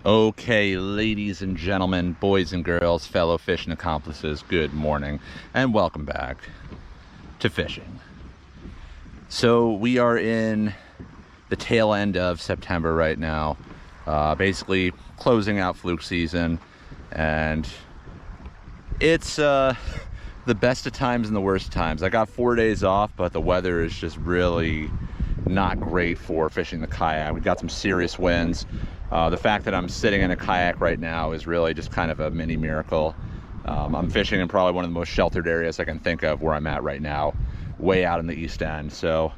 Okay, ladies and gentlemen, boys and girls, fellow fishing accomplices, good morning and welcome back to fishing. So we are in the tail end of September right now, basically closing out fluke season, and it's the best of times and the worst of times. I got 4 days off, but the weather is just really not great for fishing the kayak. We got some serious winds. The fact that I'm sitting in a kayak right now is really just kind of a mini miracle. I'm fishing in probably one of the most sheltered areas I can think of where I'm at right now, way out in the east end. So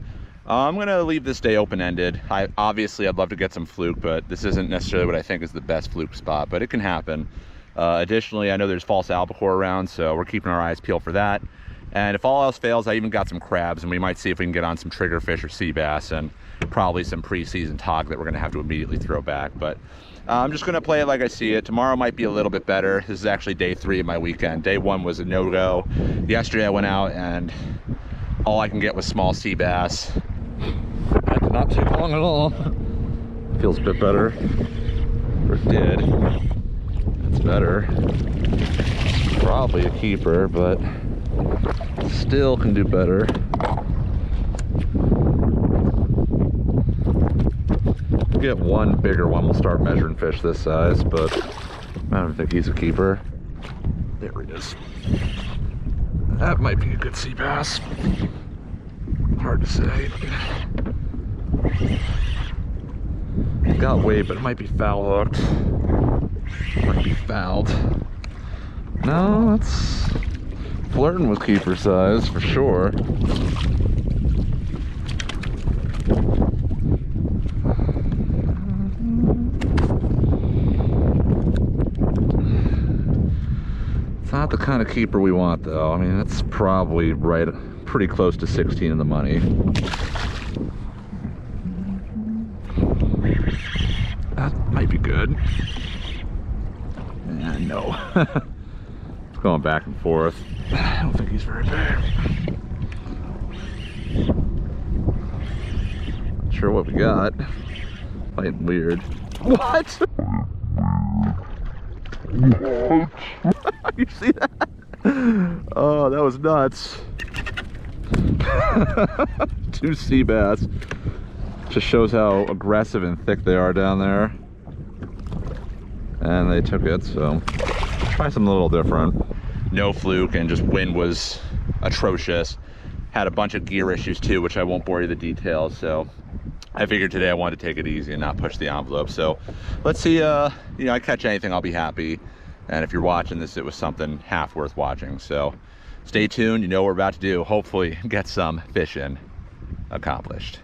I'm gonna leave this day open-ended. Obviously I'd love to get some fluke, but this isn't necessarily what I think is the best fluke spot, but it can happen. Additionally, I know there's false albacore around, so we're keeping our eyes peeled for that. And if all else fails, I even got some crabs, and we might see if we can get on some triggerfish or sea bass, and probably some pre-season tog that we're gonna have to immediately throw back. But I'm just gonna play it like I see it. Tomorrow might be a little bit better. This is actually day 3 of my weekend. Day 1 was a no-go. Yesterday I went out and all I can get was small sea bass. That did not take long at all. Feels a bit better. Or it did. That's better. Probably a keeper, but still can do better. Get one bigger one, we'll start measuring fish this size, but I don't think he's a keeper. There he is. That might be a good sea bass. Hard to say. Got weight, but it might be foul hooked. Might be fouled. No, that's flirting with keeper size for sure. It's not the kind of keeper we want though. I mean, it's probably right pretty close to 16 in the money. That might be good. And no. It's going back and forth. I don't think he's very big. Not sure what we got. Fighting weird. What? You see that? Oh, that was nuts. 2 sea bass. Just shows how aggressive and thick they are down there. And they took it, so try something a little different. No fluke, and just wind was atrocious. Had a bunch of gear issues too, which I won't bore you with the details. So I figured today I wanted to take it easy and not push the envelope. So let's see, I catch anything, I'll be happy. And if you're watching this, it was something half worth watching. So stay tuned, you know what we're about to do. Hopefully get some fishing accomplished.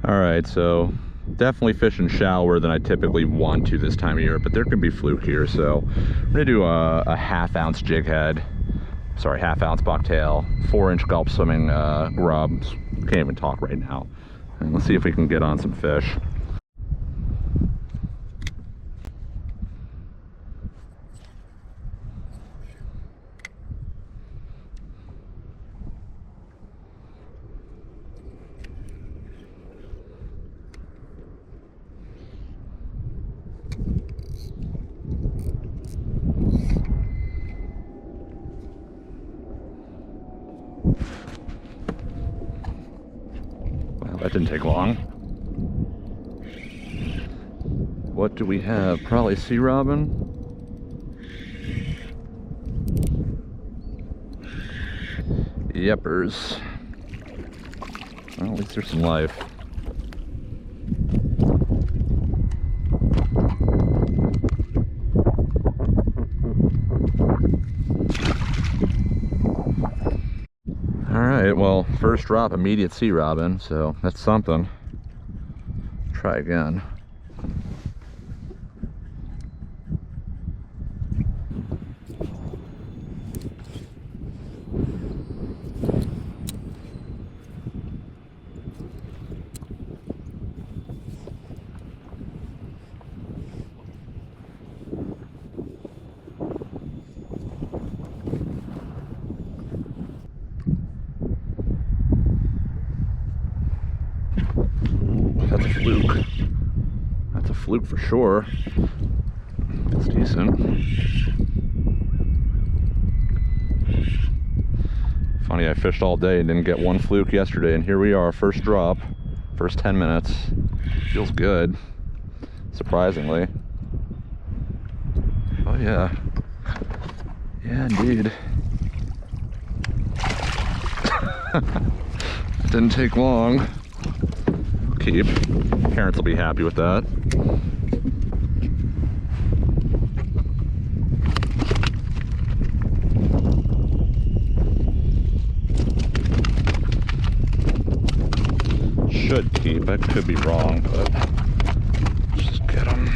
All right, so definitely fishing shallower than I typically want to this time of year, but there could be fluke here. So I'm gonna do a 1/2 ounce jig head, sorry, 1/2 ounce bucktail, 4-inch gulp swimming grub. Can't even talk right now. And let's see if we can get on some fish. That didn't take long. What do we have? Probably sea robin. Yepers. Well, at least there's some life. Alright, well, first drop, immediate sea robin, so that's something. Try again. That's a fluke. That's a fluke for sure. That's decent. Funny, I fished all day and didn't get one fluke yesterday, and here we are, first drop, first 10 minutes. Feels good, surprisingly. Oh yeah. Yeah, indeed. It didn't take long. Keep. Parents will be happy with that. Should keep. I could be wrong, but let's just get them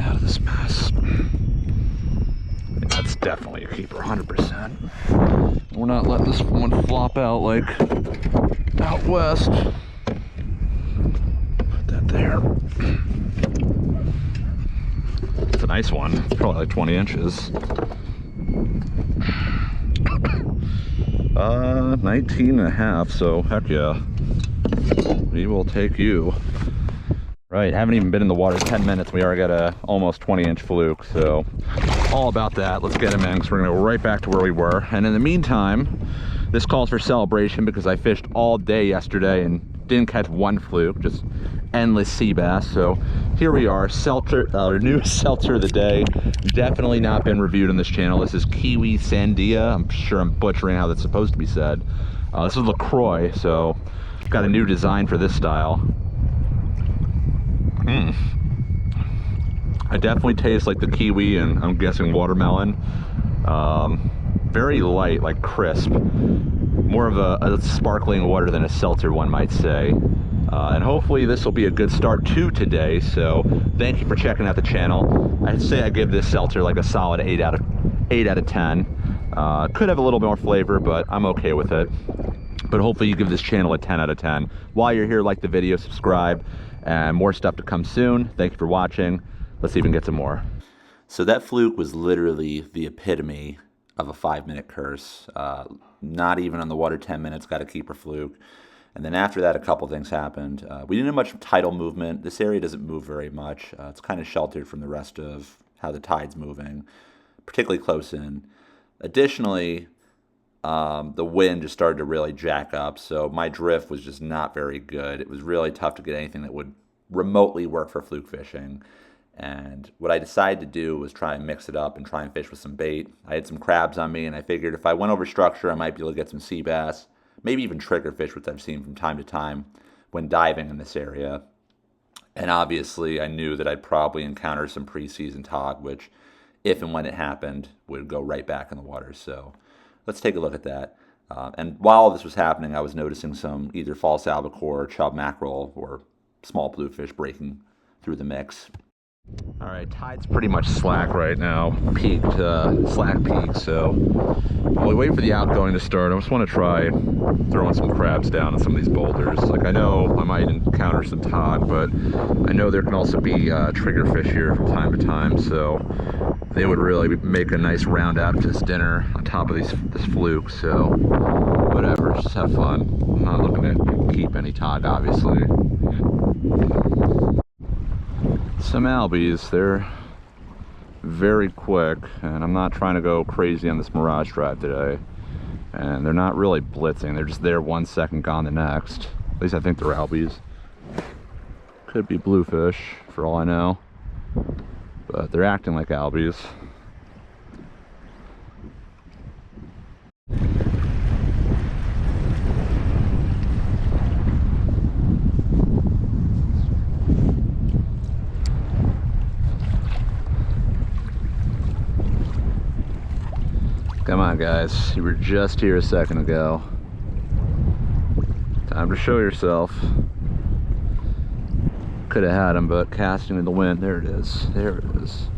out of this mess. Yeah, that's definitely a keeper, 100%. We're not letting this one flop out like out west. Put that there. It's a nice one. It's probably like 20 inches. 19 and a half, so heck yeah. We will take you. Right, haven't even been in the water 10 minutes. We already got a almost 20-inch fluke, so all about that. Let's get him in, because we're gonna go right back to where we were. And in the meantime, this calls for celebration because I fished all day yesterday and didn't catch one fluke, just endless sea bass. So here we are, seltzer, our new seltzer of the day. Definitely not been reviewed on this channel. This is Kiwi Sandia. I'm sure I'm butchering how that's supposed to be said. This is LaCroix, so got a new design for this style. I definitely taste like the kiwi and I'm guessing watermelon. Very light, like crisp. More of a sparkling water than a seltzer, one might say. And hopefully this will be a good start to today. So thank you for checking out the channel. I'd say I give this seltzer like a solid 8 out of 10. Could have a little more flavor, but I'm okay with it. But hopefully you give this channel a 10 out of 10. While you're here, like the video, subscribe, and more stuff to come soon. Thank you for watching. Let's even get some more. So that fluke was literally the epitome of a 5-minute curse. Not even on the water 10 minutes, got a keeper fluke. And then after that, a couple things happened. We didn't have much tidal movement. This area doesn't move very much. It's kind of sheltered from the rest of how the tide's moving, particularly close in. Additionally, the wind just started to really jack up, so my drift was just not very good. It was really tough to get anything that would remotely work for fluke fishing. And what I decided to do was try and mix it up and try and fish with some bait. I had some crabs on me, and I figured if I went over structure, I might be able to get some sea bass, maybe even triggerfish, which I've seen from time to time when diving in this area. And obviously, I knew that I'd probably encounter some pre-season tog, which, if and when it happened, would go right back in the water. So let's take a look at that. And while this was happening, I was noticing some either false albacore, chub mackerel, or small bluefish breaking through the mix. All right, tide's pretty much slack right now, peaked, slack peak, so while we wait for the outgoing to start, I just want to try throwing some crabs down on some of these boulders. Like, I know I might encounter some tog, but I know there can also be triggerfish here from time to time, so they would really make a nice round out to this dinner on top of this fluke, so whatever, just have fun. I'm not looking to keep any tog, obviously. Some albies, they're very quick, and I'm not trying to go crazy on this Mirage drive today. And they're not really blitzing, they're just there 1 second, gone the next. At least I think they're albies. Could be bluefish, for all I know. But they're acting like albies. Come on, guys, you were just here a second ago. Time to show yourself. Could have had him, but casting in the wind. There it is. There it is.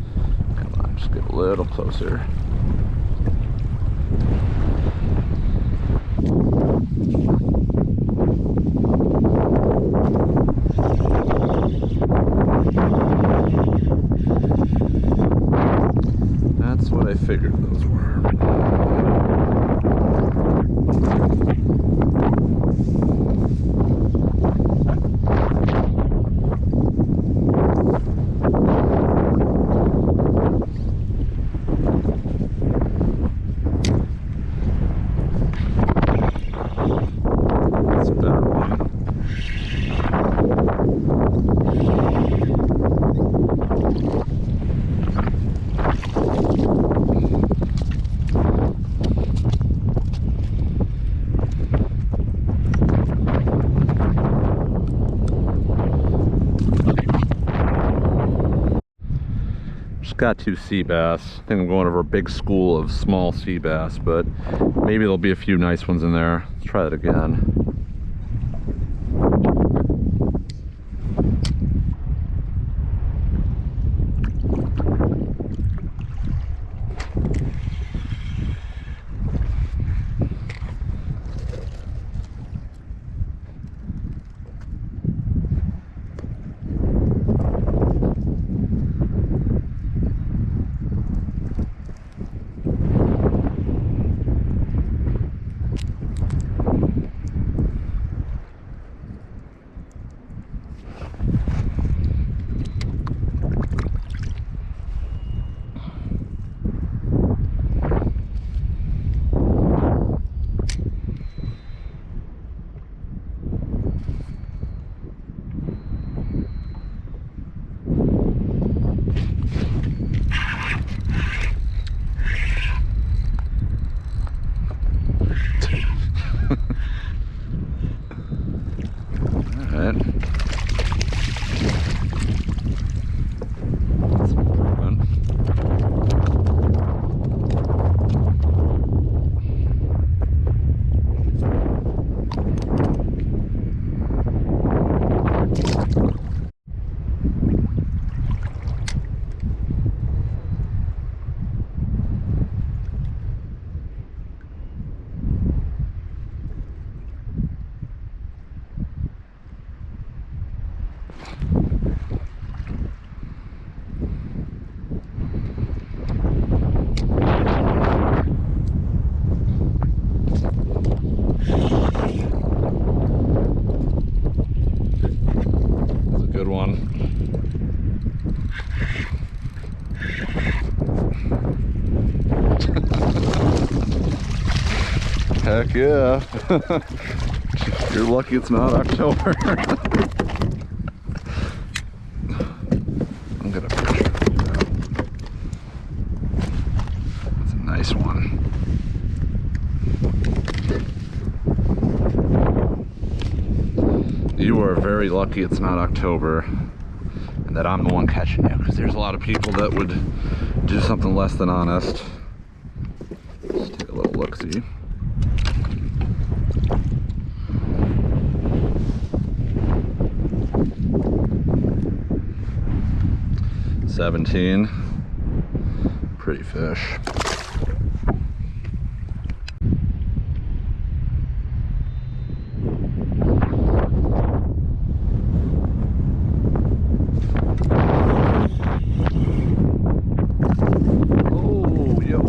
Come on, just get a little closer. That's what I figured those were. Just got 2 sea bass. I think I'm going over a big school of small sea bass, but maybe there'll be a few nice ones in there. Let's try that again. Heck yeah. You're lucky it's not October. I'm gonna picture that. That's a nice one. You are very lucky it's not October and that I'm the one catching you, because there's a lot of people that would do something less than honest. Let's take a little look-see. $17. Pretty fish. Oh, yo.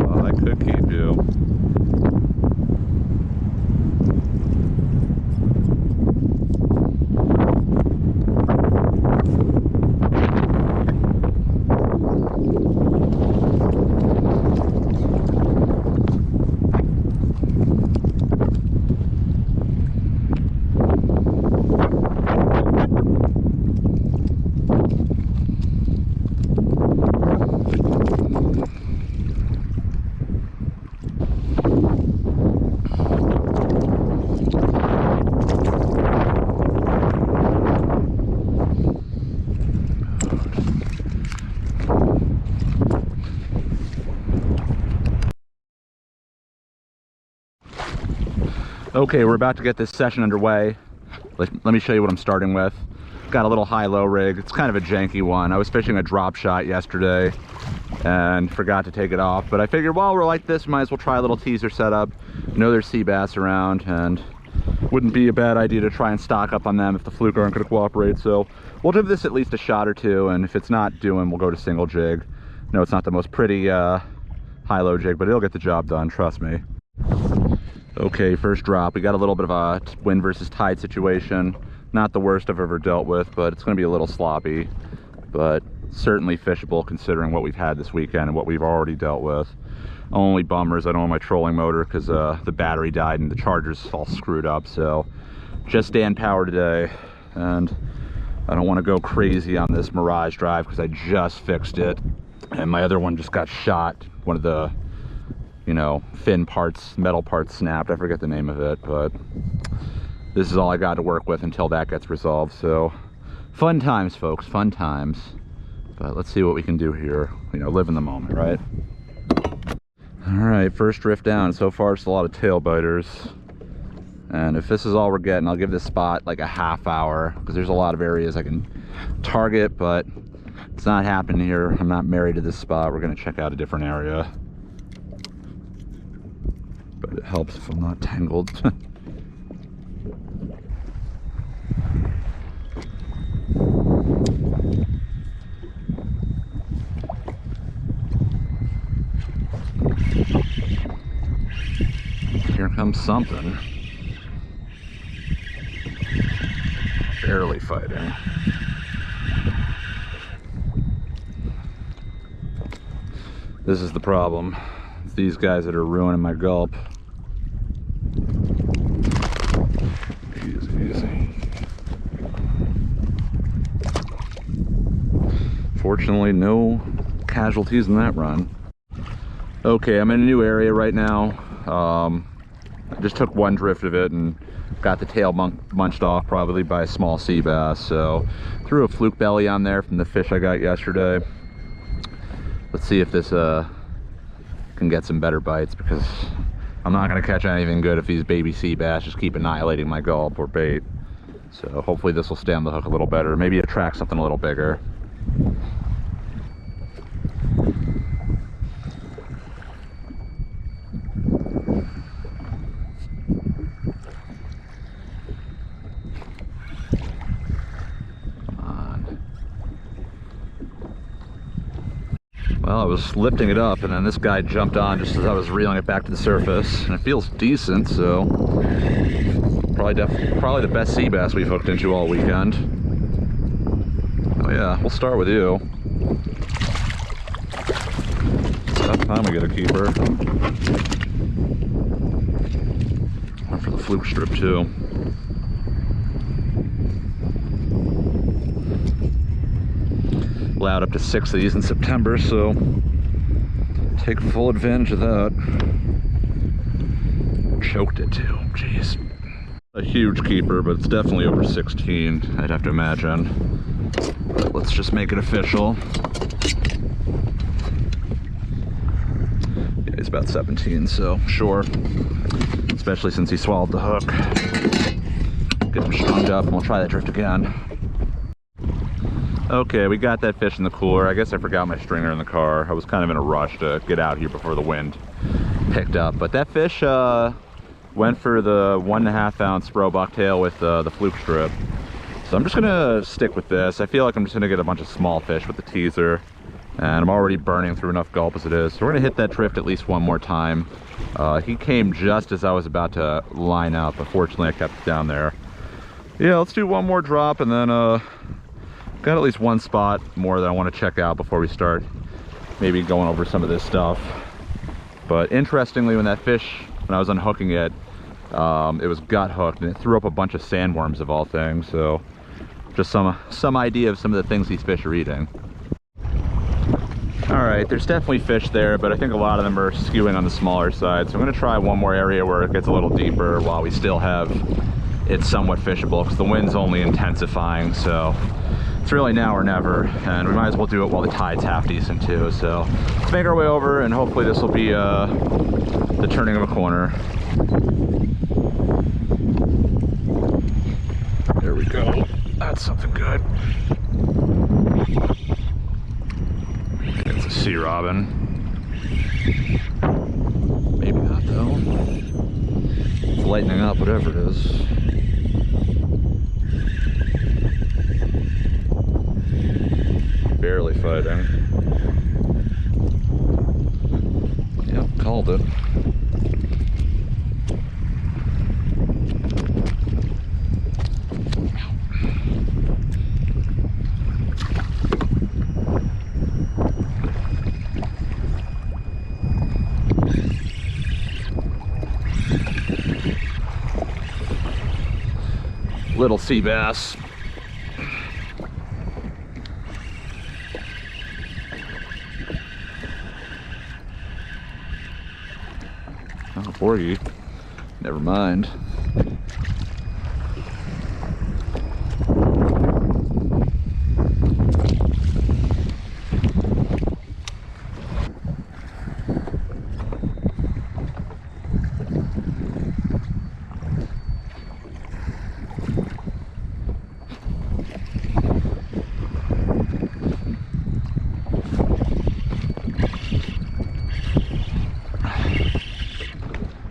Oh, I could keep you. Okay, we're about to get this session underway. Let me show you what I'm starting with. Got a little high-low rig. It's kind of a janky one. I was fishing a drop shot yesterday and forgot to take it off, but I figured while we're like this, we might as well try a little teaser setup. I know there's sea bass around, and wouldn't be a bad idea to try and stock up on them if the Fluke aren't going to cooperate. So we'll give this at least a shot or two, and if it's not doing, we'll go to single jig. No, it's not the most pretty high-low jig, but it'll get the job done, trust me. Okay, first drop. We got a little bit of a wind versus tide situation. Not the worst I've ever dealt with, but it's going to be a little sloppy, but certainly fishable considering what we've had this weekend and what we've already dealt with. Only bummer is I don't have my trolling motor because the battery died and the charger's all screwed up, so just stand power today. And I don't want to go crazy on this Mirage drive because I just fixed it and my other one just got shot. One of the you know, fin parts, metal parts snapped. I forget the name of it, but this is all I got to work with until that gets resolved. So fun times, folks, fun times. But let's see what we can do here. You know, live in the moment, right? All right, first drift down. So far, it's a lot of tail biters. And if this is all we're getting, I'll give this spot like a half hour, because there's a lot of areas I can target, but it's not happening here. I'm not married to this spot. We're gonna check out a different area. But it helps if I'm not tangled. Here comes something. Barely fighting. This is the problem. It's these guys that are ruining my gulp. Easy, easy. Fortunately, no casualties in that run. Okay, I'm in a new area right now. I just took one drift of it and got the tail munched off probably by a small sea bass. So threw a fluke belly on there from the fish I got yesterday. Let's see if this can get some better bites, because I'm not going to catch anything good if these baby sea bass just keep annihilating my gulp or bait. So hopefully this will stay on the hook a little better, maybe attract something a little bigger. Well, I was lifting it up and then this guy jumped on just as I was reeling it back to the surface, and it feels decent, so probably the best sea bass we've hooked into all weekend. Oh yeah, we'll start with you. About time we get a keeper. Went for the fluke strip too. Allowed up to 6 of these in September, so take full advantage of that. Choked it too, jeez. A huge keeper, but it's definitely over 16, I'd have to imagine. But let's just make it official. Yeah, he's about 17, so sure. Especially since he swallowed the hook. Get him strung up and we'll try that drift again. Okay, we got that fish in the cooler. I guess I forgot my stringer in the car. I was kind of in a rush to get out here before the wind picked up. But that fish went for the 1.5 ounce bro bucktail with the fluke strip. So I'm just gonna stick with this. I feel like I'm just gonna get a bunch of small fish with the teaser. And I'm already burning through enough gulp as it is. So we're gonna hit that drift at least one more time. He came just as I was about to line up. Unfortunately, I kept it down there. Yeah, let's do one more drop and then got at least one spot more that I want to check out before we start maybe going over some of this stuff. But interestingly, when that fish, when I was unhooking it, it was gut hooked and it threw up a bunch of sandworms of all things. So just some idea of some of the things these fish are eating. All right, there's definitely fish there, but I think a lot of them are skewing on the smaller side. So I'm gonna try one more area where it gets a little deeper while we still have it somewhat fishable, because the wind's only intensifying. So it's really now or never, and we might as well do it while the tide's half decent too. So let's make our way over, and hopefully this will be the turning of a corner. There we go. That's something good. It's a sea robin. Maybe not though. It's lightening up, whatever it is. Barely fighting. Yep, called it. Little sea bass. a porgy. Never mind.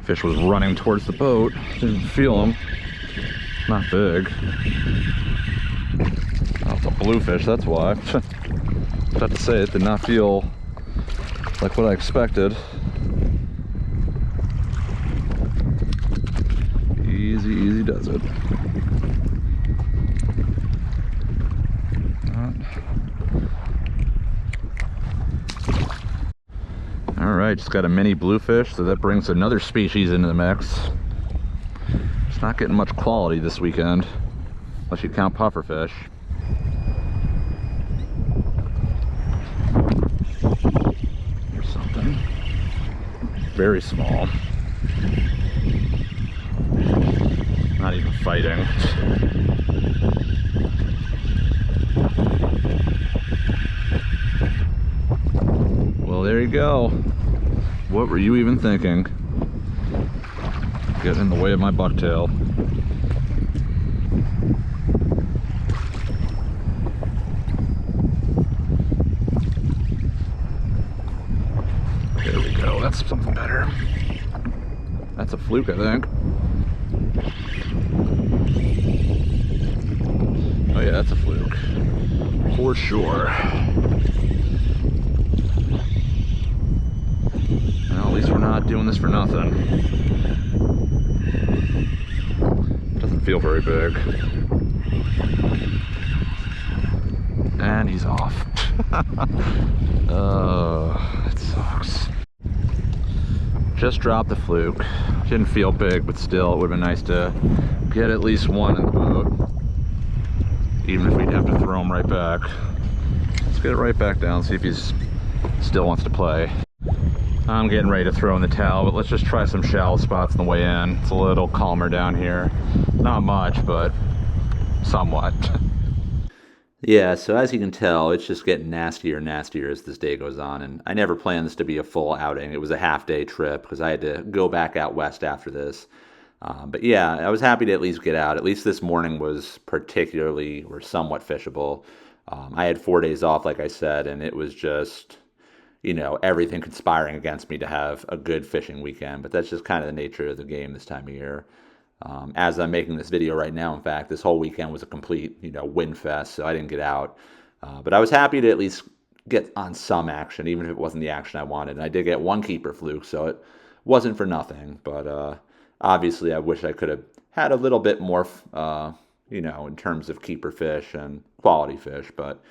Fish was running towards the boat. Didn't feel him. Not big. Oh, it's a bluefish, that's why. About to say, it did not feel like what I expected. Easy, easy does it. Alright, just got a mini bluefish, so that brings another species into the mix. It's not getting much quality this weekend, unless you count pufferfish. Here's something. Very small. Not even fighting. Well, there you go. What were you even thinking? Getting in the way of my bucktail. There we go. That's something better. That's a fluke, I think. Oh yeah, that's a fluke. For sure. Well, at least we're not doing this for nothing. Doesn't feel very big. And he's off. Oh, it sucks. Just dropped the fluke. Didn't feel big, but still, it would have been nice to get at least one in the boat. Even if we'd have to throw him right back. Let's get it right back down, see if he's still wants to play. I'm getting ready to throw in the towel, but let's just try some shallow spots on the way in. It's a little calmer down here. Not much, but somewhat. Yeah, so as you can tell, it's just getting nastier and nastier as this day goes on, and I never planned this to be a full outing. It was a half-day trip because I had to go back out west after this. But yeah, I was happy to at least get out. At least this morning was particularly or somewhat fishable. I had 4 days off, like I said, and it was just, you know, everything conspiring against me to have a good fishing weekend. But that's just kind of the nature of the game this time of year. As I'm making this video right now, in fact, this whole weekend was a complete, you know, wind fest, so I didn't get out. But I was happy to at least get on some action, even if it wasn't the action I wanted. And I did get one keeper fluke, so it wasn't for nothing. But obviously, I wish I could have had a little bit more, you know, in terms of keeper fish and quality fish. But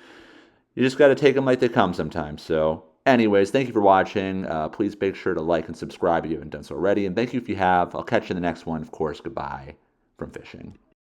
you just got to take them like they come sometimes. So anyways, thank you for watching. Please make sure to like and subscribe if you haven't done so already. And thank you if you have. I'll catch you in the next one. Of course, goodbye from fishing.